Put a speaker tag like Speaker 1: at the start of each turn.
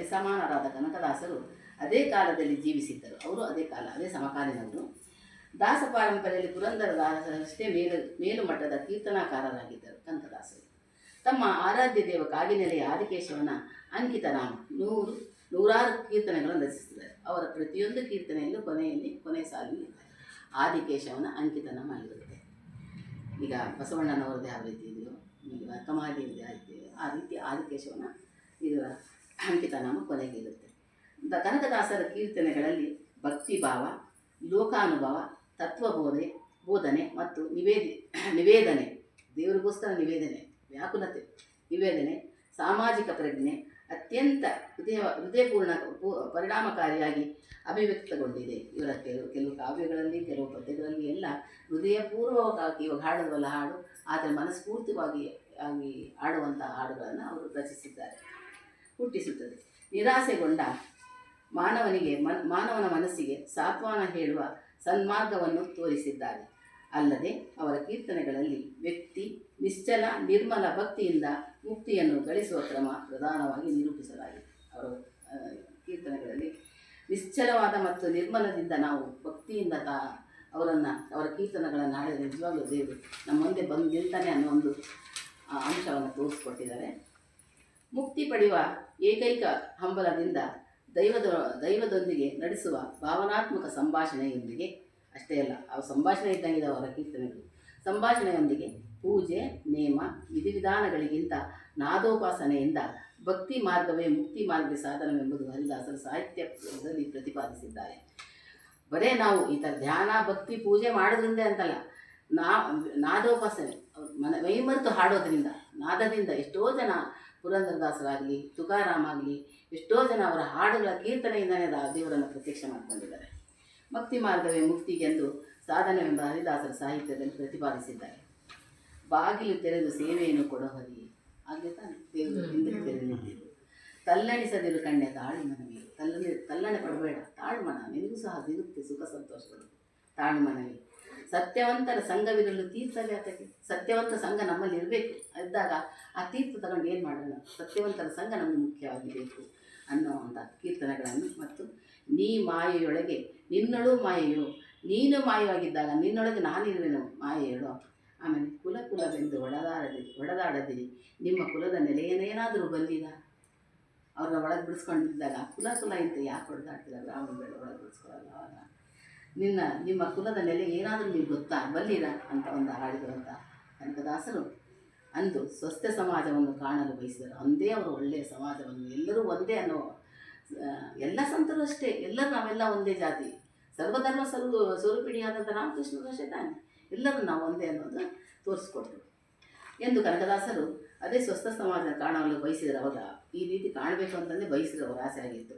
Speaker 1: ಸರಿಸಮಾನರಾದ ಕನಕದಾಸರು ಅದೇ ಕಾಲದಲ್ಲಿ ಜೀವಿಸಿದ್ದರು. ಅವರು ಅದೇ ಕಾಲ, ಅದೇ ಸಮಕಾಲೀನವರು. ದಾಸ ಪಾರಂಪರೆಯಲ್ಲಿ ಪುರಂದರದಾಸರಷ್ಟೇ ಮೇಲುಮಟ್ಟದ ಕೀರ್ತನಾಕಾರರಾಗಿದ್ದರು ಕನಕದಾಸರು. ತಮ್ಮ ಆರಾಧ್ಯ ದೇವ ಕಾಗಿನೆಲೆಯ ಆದಿಕೇಶವನ ಅಂಕಿತ ನಾಮ ನೂರಾರು ಕೀರ್ತನೆಗಳನ್ನು ರಚಿಸಿದ್ದಾರೆ. ಅವರ ಪ್ರತಿಯೊಂದು ಕೀರ್ತನೆಯಲ್ಲೂ ಕೊನೆಯ ಸಾಲಿನಲ್ಲಿ ಆದಿಕೇಶವನ ಅಂಕಿತ ನಾಮ ಇರುತ್ತೆ. ಈಗ ಬಸವಣ್ಣನವರದ್ದು ಯಾವ ರೀತಿ ಇದೆಯೋ, ಈಗ ಕಮಾದೇವಿದೆ ಆ ರೀತಿ ಆದಿಕೇಶವನ ಇದರ ಅಂಕಿತ ನಾಮ ಕೊನೆಗಿರುತ್ತೆ. ಕನಕದಾಸರ ಕೀರ್ತನೆಗಳಲ್ಲಿ ಭಕ್ತಿಭಾವ, ಲೋಕಾನುಭವ, ಬೋಧನೆ ಮತ್ತು ನಿವೇದನೆ, ದೇವರಿಗೋಸ್ಕರ ನಿವೇದನೆ, ವ್ಯಾಕುಲತೆ, ನಿವೇದನೆ, ಸಾಮಾಜಿಕ ಪ್ರಜ್ಞೆ ಅತ್ಯಂತ ಹೃದಯಪೂರ್ಣ ಪರಿಣಾಮಕಾರಿಯಾಗಿ ಅಭಿವ್ಯಕ್ತಗೊಂಡಿದೆ. ಇವರ ಕೆಲವು ಕಾವ್ಯಗಳಲ್ಲಿ, ಕೆಲವು ಪದ್ಯಗಳಲ್ಲಿ ಎಲ್ಲ ಹೃದಯಪೂರ್ವಕವಾಗಿ ಇವಾಗ ಹಾಡುವಲ್ಲ ಹಾಡು, ಆದರೆ ಮನಸ್ಫೂರ್ತಿವಾಗಿ ಆಡುವಂಥ ಹಾಡುಗಳನ್ನು ಅವರು ರಚಿಸಿದ್ದಾರೆ. ಹುಟ್ಟಿಸುತ್ತದೆ. ನಿರಾಸೆಗೊಂಡ ಮಾನವನ ಮನಸ್ಸಿಗೆ ಸಾಂತ್ವನ ಹೇಳುವ ಸನ್ಮಾರ್ಗವನ್ನು ತೋರಿಸಿದ್ದಾರೆ. ಅಲ್ಲದೆ ಅವರ ಕೀರ್ತನೆಗಳಲ್ಲಿ ವ್ಯಕ್ತಿ ನಿಶ್ಚಲ ನಿರ್ಮಲ ಭಕ್ತಿಯಿಂದ ಮುಕ್ತಿಯನ್ನು ಗಳಿಸುವ ಕ್ರಮ ಪ್ರಧಾನವಾಗಿ ನಿರೂಪಿಸಲಾಗಿದೆ. ಅವರ ಕೀರ್ತನೆಗಳಲ್ಲಿ ನಿಶ್ಚಲವಾದ ಮತ್ತು ನಿರ್ಮಲದಿಂದ ನಾವು ಭಕ್ತಿಯಿಂದ ಅವರ ಕೀರ್ತನೆಗಳನ್ನು ಹಾಡಿದರೆ ನಿಜವಾಗ್ಲೂ ದೇವರು ನಮ್ಮ ಮುಂದೆ ಬಂದು ನಿಲ್ತಾನೆ ಅನ್ನೋ ಒಂದು ಅಂಶವನ್ನು ತೋರಿಸ್ಕೊಟ್ಟಿದ್ದಾರೆ. ಮುಕ್ತಿ ಪಡೆಯುವ ಏಕೈಕ ಹಂಬಲದಿಂದ ದೈವದೊಂದಿಗೆ ನಡೆಸುವ ಭಾವನಾತ್ಮಕ ಸಂಭಾಷಣೆಯೊಂದಿಗೆ ಅಷ್ಟೇ ಅಲ್ಲ, ಅವು ಸಂಭಾಷಣೆ ಇದ್ದಂಗಿದೆ ಅವರ ಕೀರ್ತನೆಗಳು. ಸಂಭಾಷಣೆಯೊಂದಿಗೆ ಪೂಜೆ, ನೇಮ, ವಿಧಿವಿಧಾನಗಳಿಗಿಂತ ನಾದೋಪಾಸನೆಯಿಂದ ಭಕ್ತಿ ಮಾರ್ಗವೇ ಮುಕ್ತಿ ಮಾರ್ಗದ ಸಾಧನವೆಂಬುದು ಹರಿದಾಸರು ಸಾಹಿತ್ಯದಲ್ಲಿ ಪ್ರತಿಪಾದಿಸಿದ್ದಾರೆ. ಬರೇ ನಾವು ಈ ಥರ ಧ್ಯಾನ, ಭಕ್ತಿ, ಪೂಜೆ ಮಾಡೋದ್ರಿಂದ ಅಂತಲ್ಲ, ನಾದೋಪಾಸನೆ ಮೈಮರೆತು ಹಾಡೋದ್ರಿಂದ, ನಾದದಿಂದ ಎಷ್ಟೋ ಜನ ಪುರಂದರದಾಸರಾಗಲಿ, ತುಕಾರಾಮ್ ಆಗಲಿ, ಎಷ್ಟೋ ಜನ ಅವರ ಹಾಡುಗಳ ಕೀರ್ತನೆಯಿಂದಲೇ ದೇವರನ್ನು ಪ್ರತ್ಯಕ್ಷ ಮಾಡಿಕೊಂಡಿದ್ದಾರೆ. ಭಕ್ತಿ ಮಾರ್ಗವೇ ಮುಕ್ತಿಗೆಂದು ಸಾಧನವೆಂಬ ಹರಿದಾಸರ ಸಾಹಿತ್ಯದಲ್ಲಿ ಪ್ರತಿಪಾದಿಸಿದ್ದಾರೆ. ಬಾಗಿಲು ತೆರೆದು ಸೇವೆಯನ್ನು ಕೊಡೋ ಹರಿ ಆಗಲೇ ತಾನೆ ದೇವರು ಹಿಂದಕ್ಕೆ ತೆರೆದಿದ್ದು. ತಲ್ಲಣಿಸದಿರು ಕಣ್ಣೆ ತಾಳು ಮನವಿ, ತಲ್ಲಣೆ ಪಡಬೇಡ, ತಾಳು ಮನ, ನಿನಗೂ ಸಹ ಸಿಗುತ್ತೆ ಸುಖ ಸಂತೋಷಗಳು, ತಾಳು ಮನವಿ. ಸತ್ಯವಂತರ ಸಂಘವಿರಲು ತೀರ್ಥವ್ಯಾತಕ್ಕೆ, ಸತ್ಯವಂತ ಸಂಘ ನಮ್ಮಲ್ಲಿ ಇರಬೇಕು. ಇದ್ದಾಗ ಆ ತೀರ್ಥ ತಗೊಂಡು ಏನು ಮಾಡೋಣ, ಸತ್ಯವಂತರ ಸಂಘ ನಮಗೆ ಮುಖ್ಯವಾಗಿ ಬೇಕು ಅನ್ನೋವಂಥ ಕೀರ್ತನೆಗಳನ್ನು, ಮತ್ತು ನೀ ಮಾಯೆಯೊಳಗೆ ನಿನ್ನಳು ಮಾಯೆಯೋ, ನೀನು ಮಾಯವಾಗಿದ್ದಾಗ ನಿನ್ನೊಳಗೆ ನಾನಿರುವೆನು ಮಾಯೆಯಳು. ಆಮೇಲೆ ಕುಲವೆಂದು ಒಡೆದಾಡದಿರಿ, ನಿಮ್ಮ ಕುಲದ ನೆಲೆಯನ್ನೇನಾದರೂ ಬಲ್ಲಿದ. ಅವ್ರನ್ನ ಒಳಗೆ ಬಿಡಿಸ್ಕೊಂಡಿದ್ದಾಗ ಕುಲ ಇಂತ ಯಾಕೆ ಹೊಡೆದಾಡ್ತೀರ, ಬ್ರಾಹ್ಮಣ ಬೇಡ ಒಳಗೆ ಬಿಡಿಸ್ಕೊಳ್ಳಲ್ಲ. ಅವಾಗ ನಿಮ್ಮ ಕುಲದ ನೆಲೆ ಏನಾದರೂ ನೀವು ಗೊತ್ತಾ, ಬಲ್ಲಿರ ಅಂತ ಒಂದು ಹಾಡಿರುವಂಥ ಕನಕದಾಸರು ಅಂದು ಸ್ವಸ್ಥ ಸಮಾಜವನ್ನು ಕಾಣಲು ಬಯಸಿದರು. ಅಂದೇ ಅವರು ಒಳ್ಳೆಯ ಸಮಾಜವನ್ನು, ಎಲ್ಲರೂ ಒಂದೇ ಅನ್ನೋ, ಎಲ್ಲ ಸಂತರು ಅಷ್ಟೇ, ಎಲ್ಲರೂ ನಾವೆಲ್ಲ ಒಂದೇ ಜಾತಿ, ಸರ್ವಧರ್ಮ ಸ್ವರೂಪಿಣಿಯಾದಂಥ ರಾಮಕೃಷ್ಣರು ಅಷ್ಟೇ ತಾನೆ, ಎಲ್ಲರೂ ನಾವು ಒಂದೇ ಅನ್ನೋದು ತೋರಿಸ್ಕೊಟ್ರು ಎಂದು ಕನಕದಾಸರು ಅದೇ ಸ್ವಸ್ಥ ಸಮಾಜ ಕಾಣಲು ಬಯಸಿದರು. ಅವಾಗ ಈ ರೀತಿ ಕಾಣಬೇಕು ಅಂತಂದೇ ಬಯಸಿದ್ರು, ಅವರ ಆಸೆ ಆಗಿತ್ತು.